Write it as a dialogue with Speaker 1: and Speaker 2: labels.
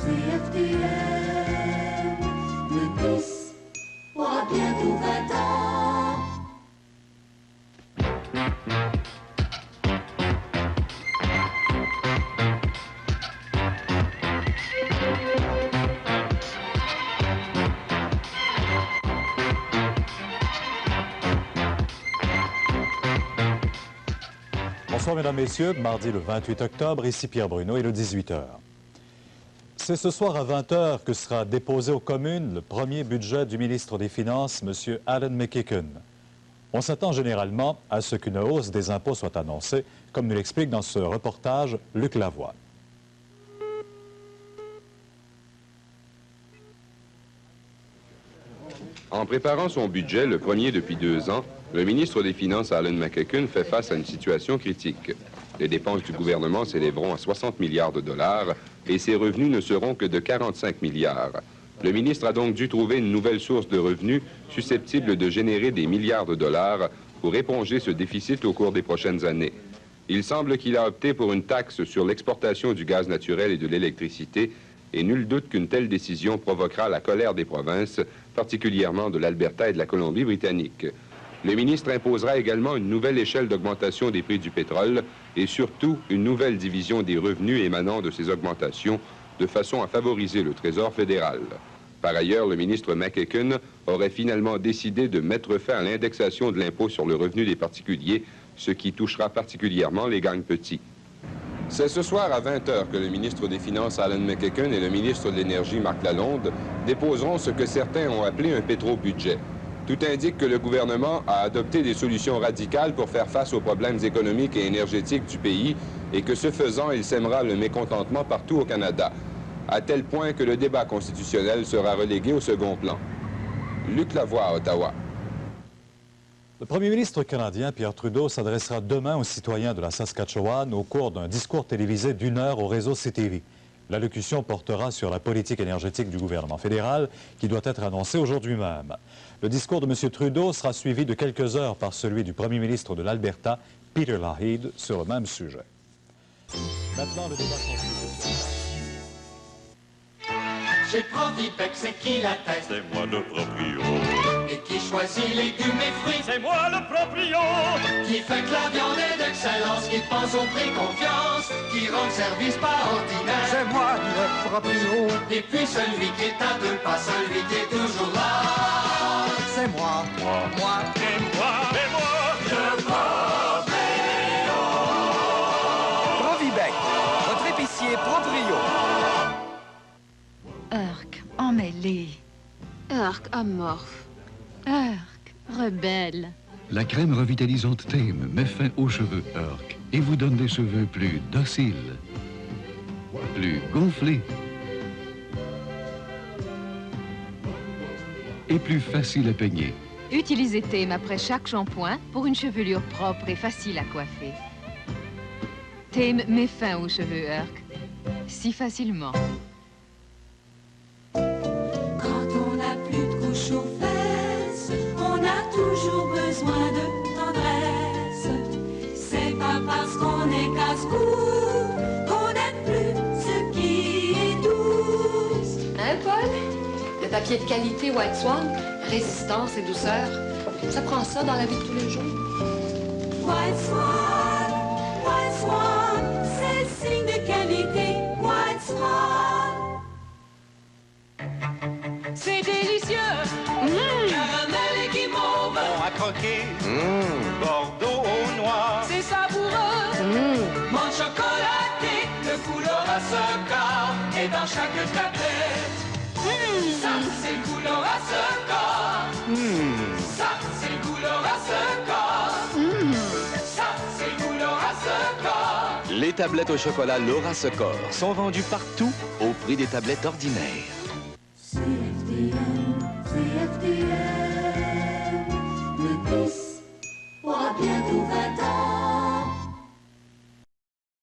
Speaker 1: CFDM, le 10 aura bientôt 20 ans.
Speaker 2: Bonsoir, Mesdames, Messieurs. Mardi le 28 octobre, ici Pierre Bruno, et le 18h. C'est ce soir à 20h que sera déposé aux communes le premier budget du ministre des Finances, M. Alan McKicken. On s'attend généralement à ce qu'une hausse des impôts soit annoncée, comme nous l'explique dans ce reportage Luc Lavoie.
Speaker 3: En préparant son budget, le premier depuis 2 ans, le ministre des Finances, Alan McKicken, fait face à une situation critique. Les dépenses du gouvernement s'élèveront à 60 milliards de dollars et ses revenus ne seront que de 45 milliards. Le ministre a donc dû trouver une nouvelle source de revenus susceptible de générer des milliards de dollars pour éponger ce déficit au cours des prochaines années. Il semble qu'il a opté pour une taxe sur l'exportation du gaz naturel et de l'électricité, et nul doute qu'une telle décision provoquera la colère des provinces, particulièrement de l'Alberta et de la Colombie-Britannique. Le ministre imposera également une nouvelle échelle d'augmentation des prix du pétrole et surtout une nouvelle division des revenus émanant de ces augmentations de façon à favoriser le Trésor fédéral. Par ailleurs, le ministre McKicken aurait finalement décidé de mettre fin à l'indexation de l'impôt sur le revenu des particuliers, ce qui touchera particulièrement les gangs petits. C'est ce soir à 20h que le ministre des Finances, Alan McKicken, et le ministre de l'Énergie, Marc Lalonde, déposeront ce que certains ont appelé un pétro-budget. Tout indique que le gouvernement a adopté des solutions radicales pour faire face aux problèmes économiques et énergétiques du pays et que ce faisant, il sèmera le mécontentement partout au Canada, à tel point que le débat constitutionnel sera relégué au second plan. Luc Lavoie à Ottawa.
Speaker 2: Le premier ministre canadien, Pierre Trudeau, s'adressera demain aux citoyens de la Saskatchewan au cours d'un discours télévisé d'1 heure au réseau CTV. L'allocution portera sur la politique énergétique du gouvernement fédéral qui doit être annoncée aujourd'hui même. Le discours de M. Trudeau sera suivi de quelques heures par celui du premier ministre de l'Alberta, Peter Lougheed, sur le même sujet. Maintenant, le débat constitutionnel.
Speaker 4: Chez Provipec, c'est qui la tête?
Speaker 5: C'est moi le proprio.
Speaker 4: Et qui choisit légumes et fruits?
Speaker 5: C'est moi le proprio.
Speaker 4: Qui fait que la viande est d'excellence, qui pense au prix confiance, qui rend le service pas ordinaire?
Speaker 6: C'est moi le proprio.
Speaker 4: Et puis celui qui est à 2 pas, celui qui est toujours là.
Speaker 6: C'est moi.
Speaker 5: Moi.
Speaker 4: Et moi.
Speaker 5: Le
Speaker 4: proprio.
Speaker 6: Provibec, votre épicier proprio.
Speaker 7: Urk, emmêlé.
Speaker 8: Urk, amorphe.
Speaker 7: Urk, rebelle.
Speaker 9: La crème revitalisante Thème met fin aux cheveux Urk et vous donne des cheveux plus dociles, plus gonflés et plus faciles à peigner.
Speaker 7: Utilisez Thème après chaque shampoing pour une chevelure propre et facile à coiffer. Thème met fin aux cheveux Urk. Si facilement.
Speaker 1: Quand on n'a plus de couches aux fesses, on a toujours besoin de tendresse. C'est pas parce qu'on est casse-cou qu'on n'aime plus ce qui est douce.
Speaker 8: Hein, Paul? Le papier de qualité White Swan, résistance et douceur. Ça prend ça dans la vie de tous les jours.
Speaker 1: White Swan, c'est signe de qualité. White Swan.
Speaker 7: C'est délicieux!
Speaker 4: Caramel et guimauve.
Speaker 6: Bon à croquer. Bordeaux au noir.
Speaker 7: C'est savoureux!
Speaker 4: Monde chocolaté, le couleur à ce corps est dans chaque tablette. Ça, c'est le couleur à ce corps. Ça, c'est le couleur à ce corps. Ça, c'est le couleur à ce corps.
Speaker 10: Les tablettes au chocolat Laura Secor sont vendues partout au prix des tablettes ordinaires.
Speaker 1: CFDM, le 10 aura bientôt 20 ans.